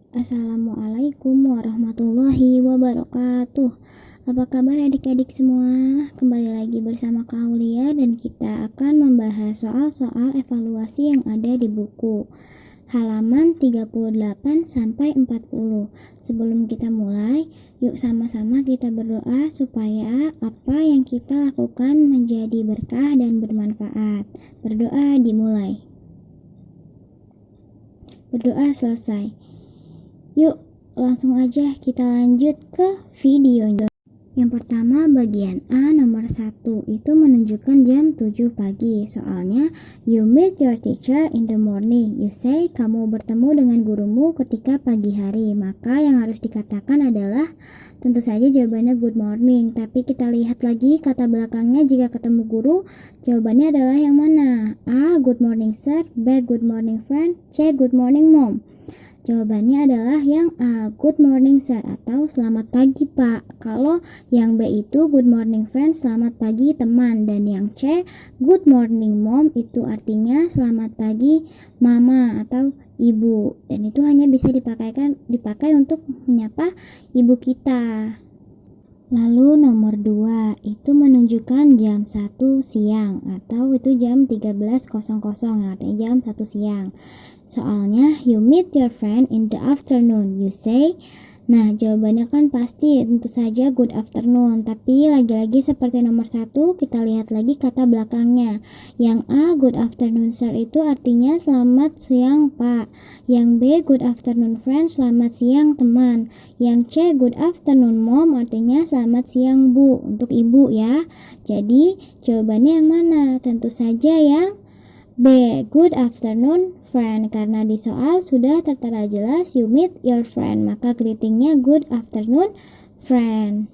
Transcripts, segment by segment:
Assalamualaikum warahmatullahi wabarakatuh. Apa kabar adik-adik semua? Kembali lagi bersama Kak Aulia dan kita akan membahas soal-soal evaluasi yang ada di buku halaman 38 sampai 40. Sebelum kita mulai, yuk sama-sama kita berdoa supaya apa yang kita lakukan menjadi berkah dan bermanfaat. Berdoa dimulai. Berdoa selesai. Yuk, langsung aja kita lanjut ke videonya. Yang pertama bagian A nomor 1 itu menunjukkan jam 7 pagi. Soalnya, you meet your teacher in the morning. You say kamu bertemu dengan gurumu ketika pagi hari. Maka yang harus dikatakan adalah tentu saja jawabannya good morning. Tapi kita lihat lagi kata belakangnya jika ketemu guru. Jawabannya adalah yang mana? A. Good morning sir. B. Good morning friend. C. Good morning mom. Jawabannya adalah yang A, good morning sir atau selamat pagi pak. Kalau yang B itu good morning friend, selamat pagi teman. Dan yang C, good morning mom itu artinya selamat pagi mama atau ibu. Dan itu hanya bisa dipakai untuk menyapa ibu kita. Lalu nomor 2 itu menunjukkan jam 1 siang atau itu jam 13.00 artinya jam 1 siang. Soalnya you meet your friend in the afternoon, you say. Nah, jawabannya kan pasti tentu saja good afternoon. Tapi lagi-lagi seperti nomor 1, kita lihat lagi kata belakangnya. Yang A, good afternoon sir itu artinya selamat siang pak. Yang B, good afternoon friend, selamat siang teman. Yang C, good afternoon mom artinya selamat siang bu, untuk ibu ya. Jadi jawabannya yang mana? Tentu saja yang B, good afternoon friend, karena di soal sudah tertera jelas you meet your friend, maka greetingnya good afternoon friend.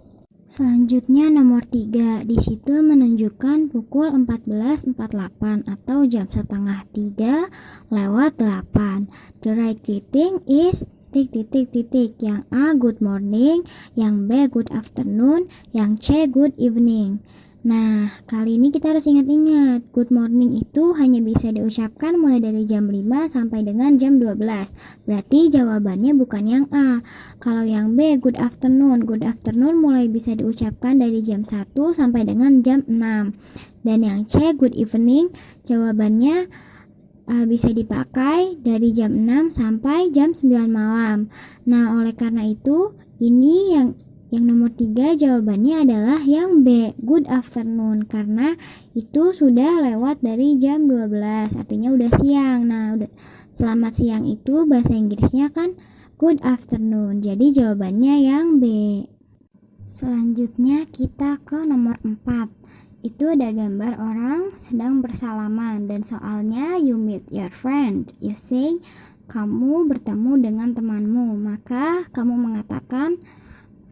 Selanjutnya nomor 3, di situ menunjukkan pukul 14.48 atau jam setengah 3 lewat 8. The right greeting is titik. Yang A good morning, yang B good afternoon, yang C good evening. Nah, kali ini kita harus ingat-ingat, good morning itu hanya bisa diucapkan mulai dari jam 5 sampai dengan jam 12. Berarti jawabannya bukan yang A. Kalau yang B, good afternoon mulai bisa diucapkan dari jam 1 sampai dengan jam 6. Dan yang C, good evening, jawabannya bisa dipakai dari jam 6 sampai jam 9 malam. Nah, oleh karena itu, ini yang nomor 3 jawabannya adalah yang B, good afternoon, karena itu sudah lewat dari jam 12, artinya udah siang. Nah, selamat siang itu bahasa Inggrisnya kan good afternoon, jadi jawabannya yang B. Selanjutnya kita ke nomor 4. Itu ada gambar orang sedang bersalaman dan soalnya you meet your friend, you say kamu bertemu dengan temanmu, maka kamu mengatakan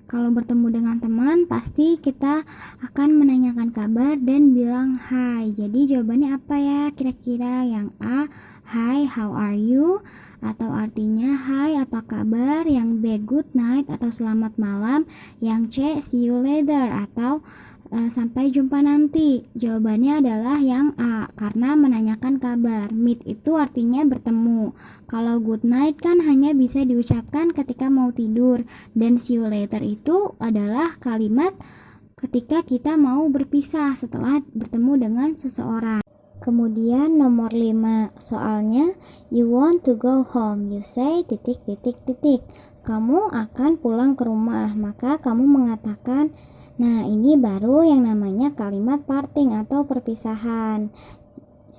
kalau bertemu dengan teman, pasti kita akan menanyakan kabar dan bilang hai. Jadi jawabannya apa ya kira-kira? Yang A, hi, how are you? Atau artinya hai, apa kabar? Yang B, good night atau selamat malam. Yang C, see you later atau sampai jumpa nanti. Jawabannya adalah yang A, karena menanyakan kabar. Meet itu artinya bertemu. Kalau good night kan hanya bisa diucapkan ketika mau tidur. Dan see you later itu adalah kalimat ketika kita mau berpisah setelah bertemu dengan seseorang. Kemudian nomor 5, soalnya you want to go home, you say titik. Kamu akan pulang ke rumah, maka kamu mengatakan. Nah, ini baru yang namanya kalimat parting atau perpisahan.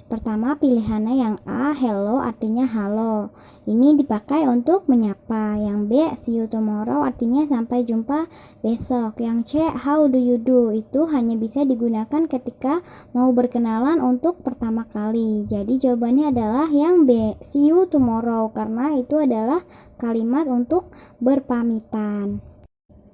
Pertama pilihannya yang A, hello artinya halo. Ini dipakai untuk menyapa. Yang B, see you tomorrow artinya sampai jumpa besok. Yang C, how do you do? Itu hanya bisa digunakan ketika mau berkenalan untuk pertama kali. Jadi jawabannya adalah yang B, see you tomorrow, karena itu adalah kalimat untuk berpamitan.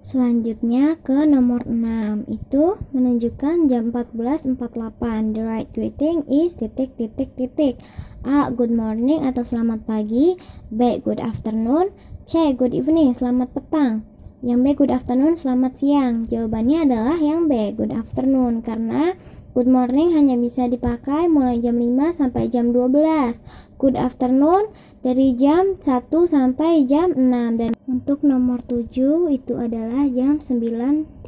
Selanjutnya ke nomor 6, itu menunjukkan jam 14.48. The right greeting is titik. A, good morning atau selamat pagi. B, good afternoon. C, good evening, selamat petang. Yang B, good afternoon, selamat siang. Jawabannya adalah yang B, good afternoon, karena good morning hanya bisa dipakai mulai jam 5 sampai jam 12. Good afternoon dari jam 1 sampai jam 6. Dan untuk nomor 7 itu adalah jam 9.32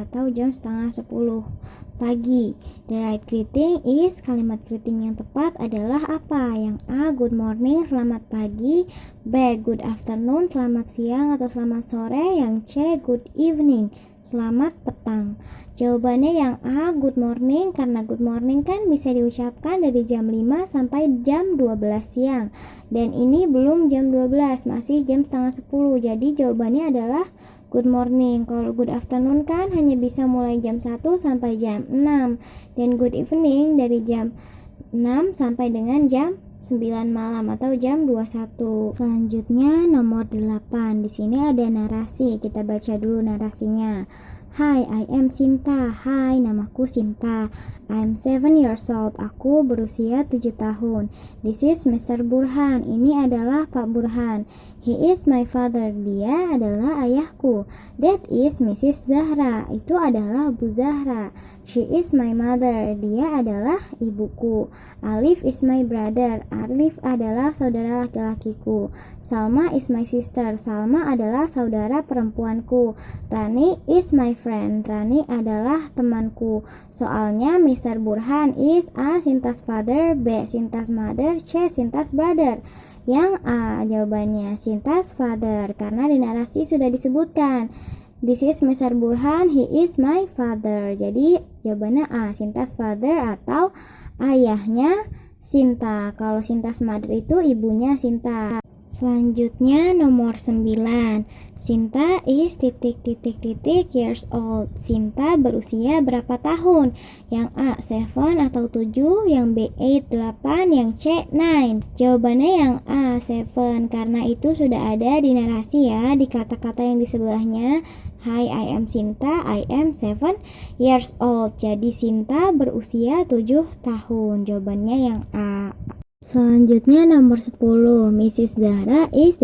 atau jam setengah 10 pagi. The right greeting is, kalimat greeting yang tepat adalah apa? Yang A, good morning, selamat pagi. B, good afternoon, selamat siang atau selamat sore. Yang C, good evening, selamat petang. Jawabannya yang A, good morning, karena good morning kan bisa diucapkan dari jam 5 sampai jam 12 siang. Dan ini belum jam 12, masih jam setengah 10. Jadi jawabannya adalah good morning. Kalau good afternoon kan hanya bisa mulai jam 1 sampai jam 6. Dan good evening dari jam 6 sampai dengan jam 9 malam atau jam 21. Selanjutnya nomor 8. Di sini ada narasi. Kita baca dulu narasinya. Hi, I am Sinta. Hai, namaku Sinta. I'm 7 years old. Aku berusia 7 tahun. This is Mr. Burhan. Ini adalah Pak Burhan. He is my father. Dia adalah ayahku. That is Mrs. Zahra. Itu adalah Bu Zahra. She is my mother. Dia adalah ibuku. Alif is my brother. Alif adalah saudara laki-lakiku. Salma is my sister. Salma adalah saudara perempuanku. Rani is my friend. Rani adalah temanku. Soalnya Mr. Burhan is A, Sinta's father. B, Sinta's mother. C, Sinta's brother. Yang A jawabannya Sinta's father, karena di narasi sudah disebutkan this is Mr. Burhan, he is my father. Jadi jawabannya A, Sinta's father atau ayahnya Sinta. Kalau Sinta's mother itu ibunya Sinta. Selanjutnya nomor 9. Sinta is ... years old. Sinta berusia berapa tahun? Yang A 7 atau 7, yang B 8, 8, yang C 9. Jawabannya yang A 7, karena itu sudah ada di narasi ya, di kata-kata yang di sebelahnya. Hi, I am Sinta, I am 7 years old. Jadi Sinta berusia 7 tahun. Jawabannya yang A. Selanjutnya nomor 10. Mrs. Zahra is ...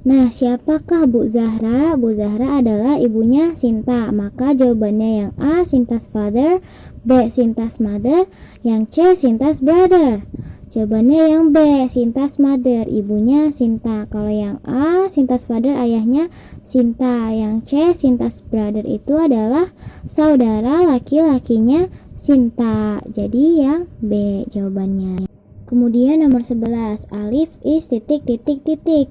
Nah, siapakah Bu Zahra? Bu Zahra adalah ibunya Sinta. Maka jawabannya yang A, Sinta's father. B, Sinta's mother. Yang C, Sinta's brother. Jawabannya yang B, Sinta's mother, ibunya Sinta. Kalau yang A, Sinta's father, ayahnya Sinta. Yang C, Sinta's brother itu adalah saudara laki-lakinya Sinta. Jadi yang B jawabannya. Kemudian nomor 11. Alif is ...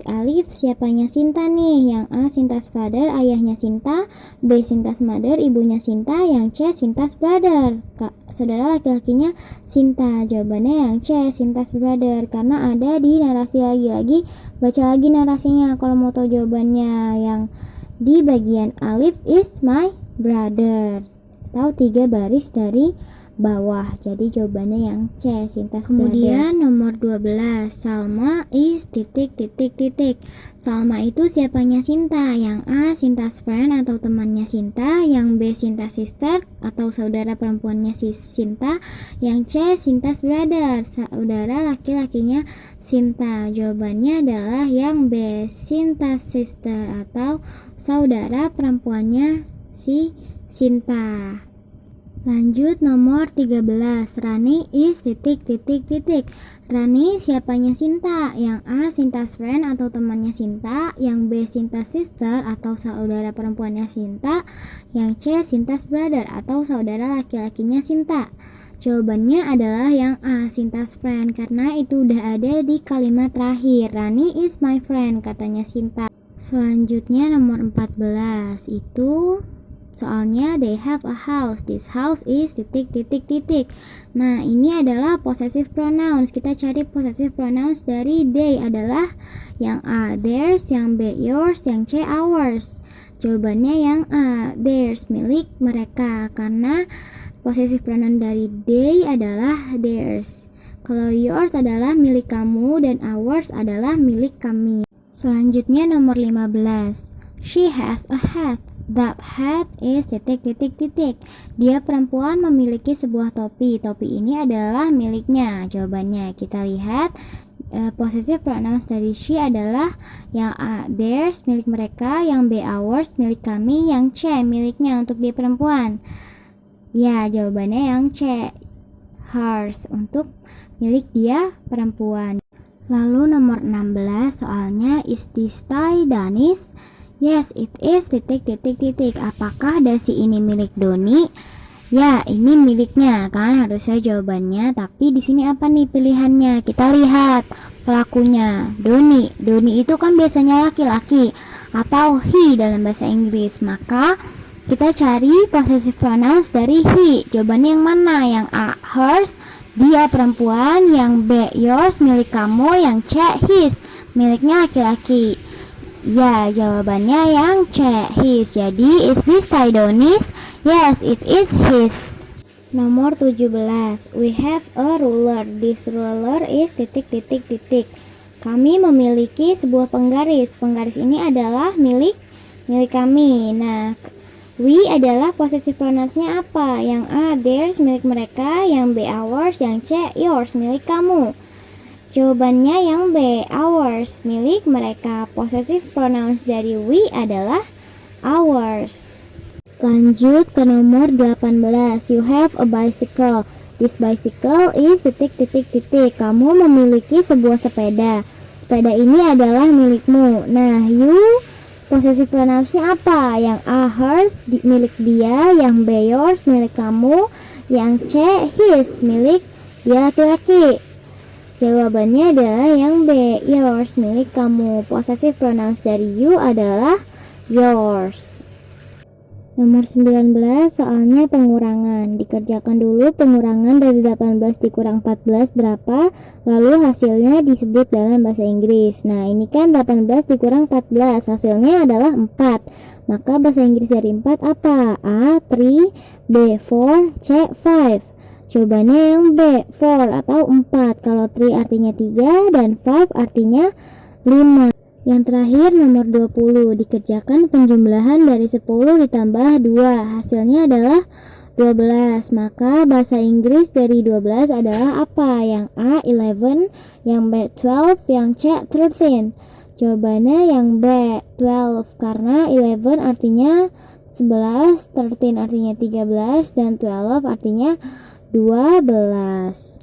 Alif siapanya Sinta nih? Yang A, Sinta's father, ayahnya Sinta. B, Sinta's mother, ibunya Sinta. Yang C, Sinta's brother, saudara laki-lakinya Sinta. Jawabannya yang C, Sinta's brother, karena ada di narasi. Lagi-lagi baca lagi narasinya kalau mau tahu jawabannya. Yang di bagian Alif is my brother atau 3 baris dari bawah. Jadi jawabannya yang C, Sinta's brother. Kemudian nomor 12. Salma is ... Salma itu siapanya Sinta? Yang A, Sinta's friend atau temannya Sinta. Yang B, Sinta's sister atau saudara perempuannya Sinta. Yang C, Sinta's brother, saudara laki-lakinya Sinta. Jawabannya adalah yang B, Sinta's sister atau saudara perempuannya si Sinta. Lanjut nomor 13. Rani is ... Rani siapanya Sinta? Yang A, Sinta's friend atau temannya Sinta. Yang B, Sinta's sister atau saudara perempuannya Sinta. Yang C, Sinta's brother atau saudara laki-lakinya Sinta. Jawabannya adalah yang A, Sinta's friend, karena itu udah ada di kalimat terakhir. Rani is my friend, katanya Sinta. Selanjutnya nomor 14. Itu soalnya they have a house. This house is ... Nah, ini adalah possessive pronouns. Kita cari possessive pronouns dari they adalah yang A, theirs. Yang B, yours. Yang C, ours. Jawabannya yang A, theirs, milik mereka, karena possessive pronoun dari they adalah theirs. Kalau yours adalah milik kamu dan ours adalah milik kami. Selanjutnya nomor 15. She has a hat. That hat is ... Dia perempuan memiliki sebuah topi. Topi ini adalah miliknya. Jawabannya kita lihat possessive pronouns dari she adalah yang A theirs milik mereka, yang B ours milik kami, yang C miliknya untuk dia perempuan. Ya, jawabannya yang C hers untuk milik dia perempuan. Lalu nomor 16 soalnya is this tie Danis? Yes, it is Apakah dasi ini milik Doni? Ya, ini miliknya kan harusnya jawabannya. Tapi di sini apa nih pilihannya? Kita lihat pelakunya. Doni. Doni itu kan biasanya laki-laki atau he dalam bahasa Inggris. Maka kita cari possessive pronouns dari he. Jawabannya yang mana? Yang A hers, dia perempuan. Yang B yours, milik kamu. Yang C his, miliknya laki-laki. Ya, jawabannya yang C his. Jadi is this tie Donis? Yes, it is his. Nomor 17. We have a ruler. This ruler is ... Kami memiliki sebuah penggaris. Penggaris ini adalah milik kami. Nah, we adalah possessive pronouns-nya apa? Yang A theirs milik mereka, yang B ours, yang C yours milik kamu. Jawabannya yang B ours milik mereka. Possessive pronouns dari we adalah ours. Lanjut ke nomor 18. You have a bicycle. This bicycle is ... Kamu memiliki sebuah sepeda. Sepeda ini adalah milikmu. Nah, you possessive pronouns-nya apa? Yang A hers milik dia, yang B yours milik kamu, yang C his milik dia laki-laki. Jawabannya adalah yang B yours milik kamu. Possessive pronouns dari you adalah yours. Nomor 19 soalnya pengurangan. Dikerjakan dulu pengurangan dari 18 dikurang 14 berapa, lalu hasilnya disebut dalam bahasa Inggris. Nah, ini kan 18 dikurang 14, hasilnya adalah 4. Maka bahasa Inggris dari 4 apa? A 3, B 4, C 5. Jawabannya yang B 4 atau 4. Kalau 3 artinya 3 dan 5 artinya 5. Yang terakhir nomor 20. Dikerjakan penjumlahan dari 10 ditambah 2. Hasilnya adalah 12. Maka bahasa Inggris dari 12 adalah apa? Yang A 11, yang B 12, yang C 13. Jawabannya yang B 12 karena 11 artinya 11, 13 artinya 13 dan 12 artinya 12.